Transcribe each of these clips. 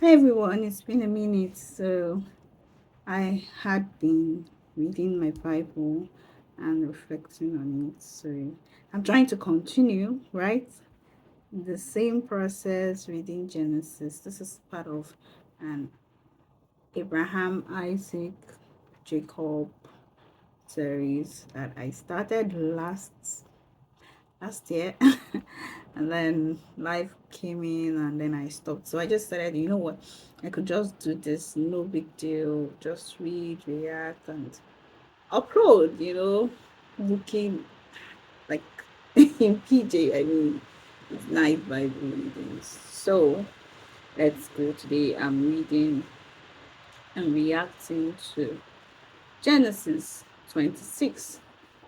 Hi everyone, it's been a minute. So I had been reading my Bible and reflecting on it. So I'm trying to continue, right? The same process reading Genesis. This is part of an Abraham, Isaac, Jacob series that I started last year. And then life came in and then I stopped. So I just said, you know what, I could just do this, no big deal, just read, react, and upload, looking like in PJ. I mean, it's nice Bible readings. So let's go. Today I'm reading and reacting to Genesis 26,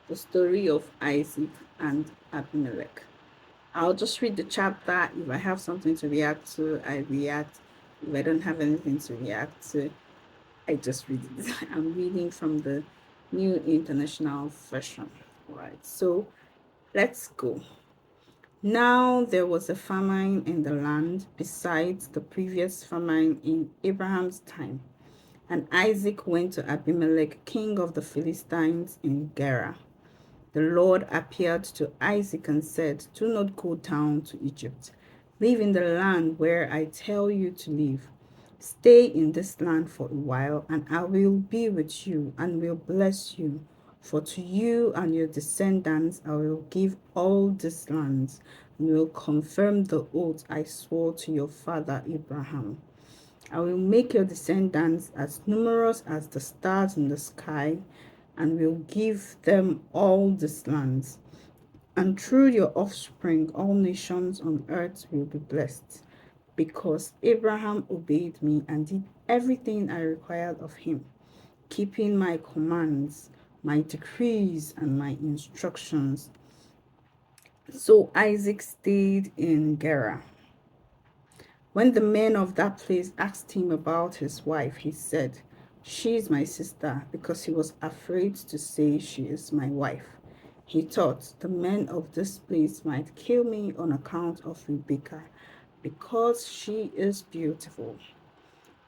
the story of Isaac and Abimelech. I'll just read the chapter. If I have something to react to, I react. If I don't have anything to react to, I just read it. I'm reading from the New International Version. Right. So let's go. Now there was a famine in the land besides the previous famine in Abraham's time. And Isaac went to Abimelech, king of the Philistines, in Gerar. The Lord appeared to Isaac and said, do not go down to Egypt. Live in the land where I tell you to live. Stay in this land for a while, and I will be with you and will bless you. For to you and your descendants I will give all these lands, and will confirm the oath I swore to your father Abraham. I will make your descendants as numerous as the stars in the sky, and will give them all these lands. And through your offspring, all nations on earth will be blessed, because Abraham obeyed me and did everything I required of him, keeping my commands, my decrees, and my instructions. So Isaac stayed in Gerar. When the men of that place asked him about his wife, he said, she is my sister, because he was afraid to say she is my wife. He thought, the men of this place might kill me on account of Rebekah, because she is beautiful.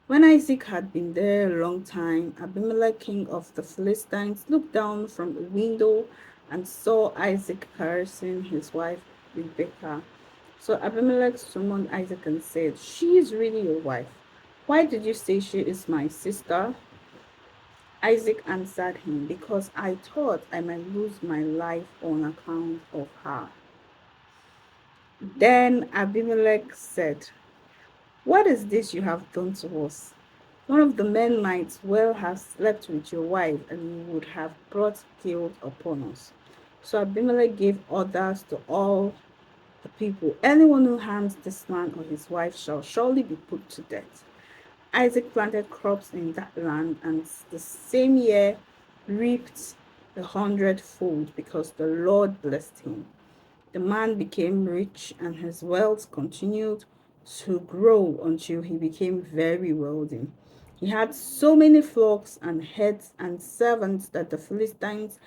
When Isaac had been there a long time, Abimelech, king of the Philistines, looked down from a window and saw Isaac caressing his wife Rebekah. So Abimelech summoned Isaac and said, she is really your wife. Why did you say she is my sister? Isaac answered him, because I thought I might lose my life on account of her. Then Abimelech said, what is this you have done to us? One of the men might well have slept with your wife, and you would have brought guilt upon us. So Abimelech gave orders to all the people, anyone who harms this man or his wife shall surely be put to death. Isaac planted crops in that land, and the same year reaped 100-fold, because the Lord blessed him. The man became rich, and his wealth continued to grow until he became very wealthy. He had so many flocks and herds and servants that the Philistines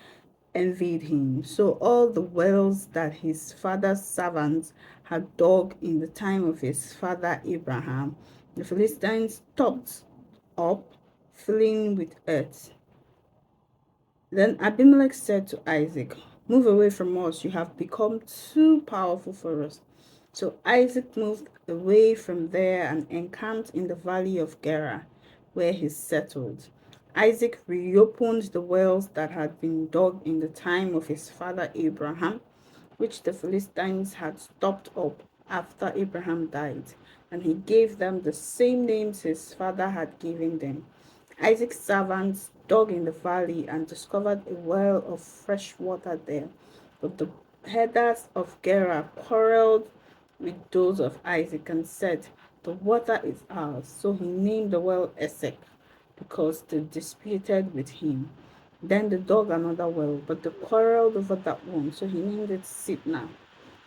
envied him. So all the wells that his father's servants had dug in the time of his father Abraham, the Philistines stopped up, filling with earth. Then Abimelech said to Isaac, move away from us, you have become too powerful for us. So Isaac moved away from there and encamped in the valley of Gerar, where he settled. Isaac reopened the wells that had been dug in the time of his father Abraham, which the Philistines had stopped up after Abraham died, and he gave them the same names his father had given them. Isaac's servants dug in the valley and discovered a well of fresh water there, but the herders of Gerar quarreled with those of Isaac and said, the water is ours. So he named the well Esek, because they disputed with him. Then they dug another well, but they quarreled over that one, so he named it Sitnah.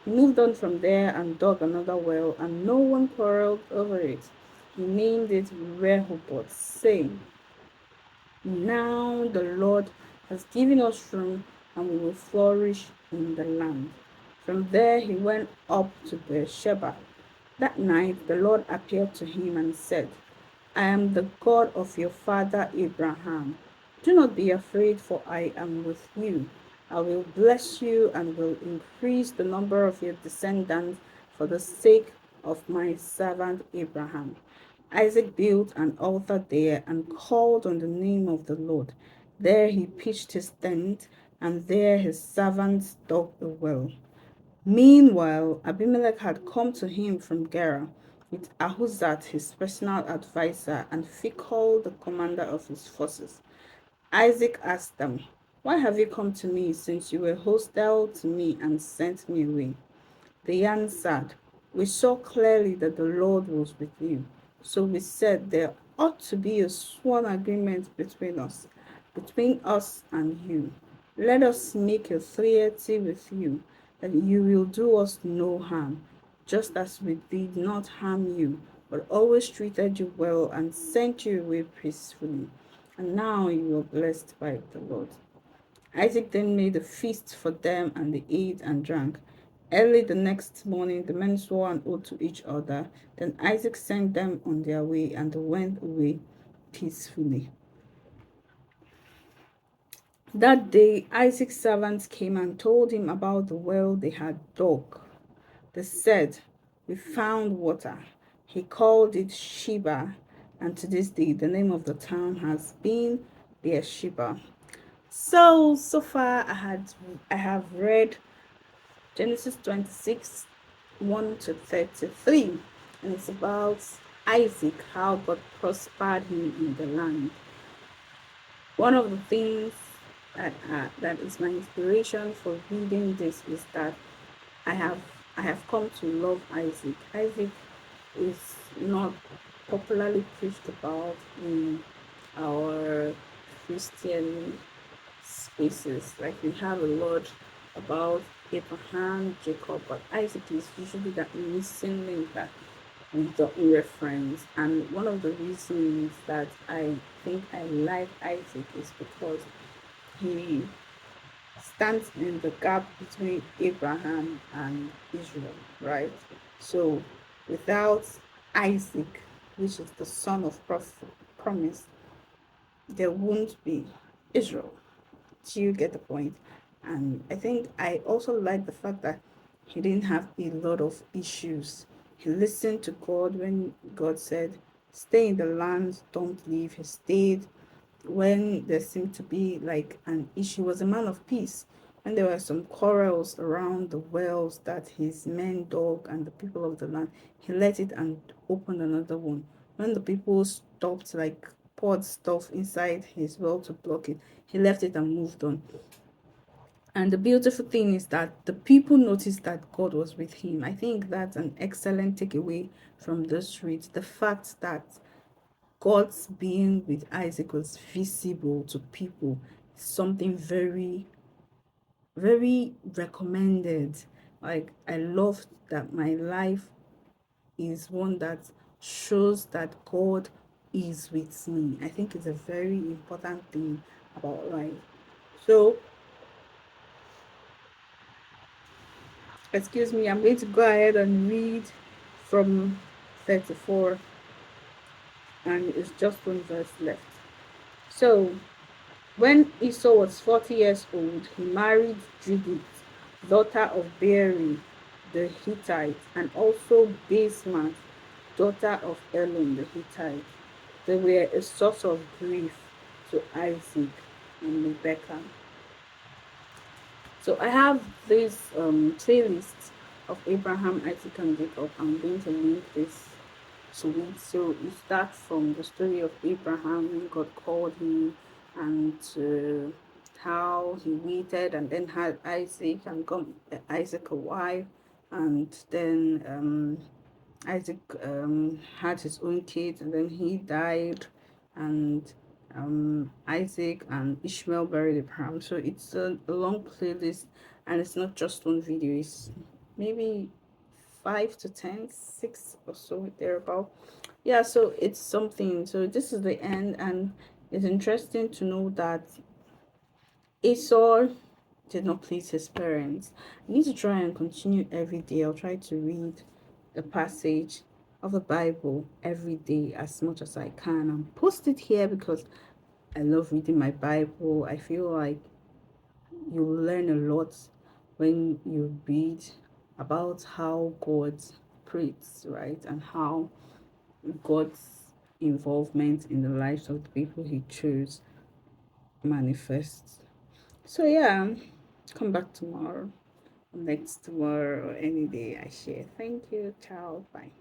He moved on from there and dug another well, and no one quarreled over it. He named it Rehoboth, saying, now the Lord has given us room, and we will flourish in the land. From there he went up to Beersheba. That night the Lord appeared to him and said, I am the God of your father Abraham. Do not be afraid, for I am with you. I will bless you and will increase the number of your descendants for the sake of my servant Abraham. Isaac built an altar there and called on the name of the Lord. There he pitched his tent, and there his servants dug a well. Meanwhile, Abimelech had come to him from Gerar with Ahuzat, his personal adviser, and Phicol, the commander of his forces. Isaac asked them, Why have you come to me, since you were hostile to me and sent me away? They answered, We saw clearly that the Lord was with you. So we said, There ought to be a sworn agreement between us and you. Let us make a treaty with you that you will do us no harm, just as we did not harm you, but always treated you well and sent you away peacefully. And now you are blessed by the Lord. Isaac then made a feast for them, and they ate and drank. Early the next morning, the men swore an oath to each other. Then Isaac sent them on their way, and they went away peacefully. That day, Isaac's servants came and told him about the well they had dug. They said, We found water. He called it Sheba, and to this day, the name of the town has been Beersheba. So far I have read Genesis 26, 1 to 33, and it's about Isaac, how God prospered him in the land. One of the things that is my inspiration for reading this is that I have I have come to love Isaac. Isaac is not popularly preached about in our Christian spaces. Like we have a lot about Abraham, Jacob, but Isaac is usually that missing link that we don't reference. And one of the reasons that I think I like Isaac is because he stands in the gap between Abraham and Israel, right? So without Isaac, which is the son of promise, there won't be Israel. Do you get the point? And I think I also like the fact that he didn't have a lot of issues. He listened to God when God said, Stay in the land, don't leave. He stayed when there seemed to be like an issue. He was a man of peace. When there were some quarrels around the wells that his men dug and the people of the land, he let it and opened another one. When the people stopped, like poured stuff inside his well to block it, he left it and moved on. And the beautiful thing is that the people noticed that God was with him. I think that's an excellent takeaway from this read. The fact that God's being with Isaac was visible to people, something very, very recommended. Like, I love that my life is one that shows that God is with me. I think it's a very important thing about life. So, excuse me, I'm going to go ahead and read from 34, and it's just one verse left. So, when Esau was 40 years old, he married Judith, daughter of Beeri the Hittite, and also Basemath, daughter of Elon the Hittite. They were a source of grief to Isaac and Rebekah. So I have this playlist of Abraham, Isaac, and Jacob. I'm going to link this to it. So it starts from the story of Abraham when God called him, and how he waited and then had Isaac and got Isaac a wife, and then Isaac had his own kids, and then he died, and Isaac and Ishmael buried Abraham. So it's a long playlist, and it's not just one video. It's maybe 5 to 10, 6 or so thereabout. Yeah, so it's something. So this is the end, and it's interesting to know that Esau did not please his parents. I need to try and continue every day. I'll try to read a passage of the Bible every day as much as I can and post it here because I love reading my Bible. I feel like you learn a lot when you read about how God prays, right? And how God's involvement in the lives of the people he chose manifests. So yeah, come back tomorrow, next tomorrow, or any day I share. Thank you. Ciao. Bye.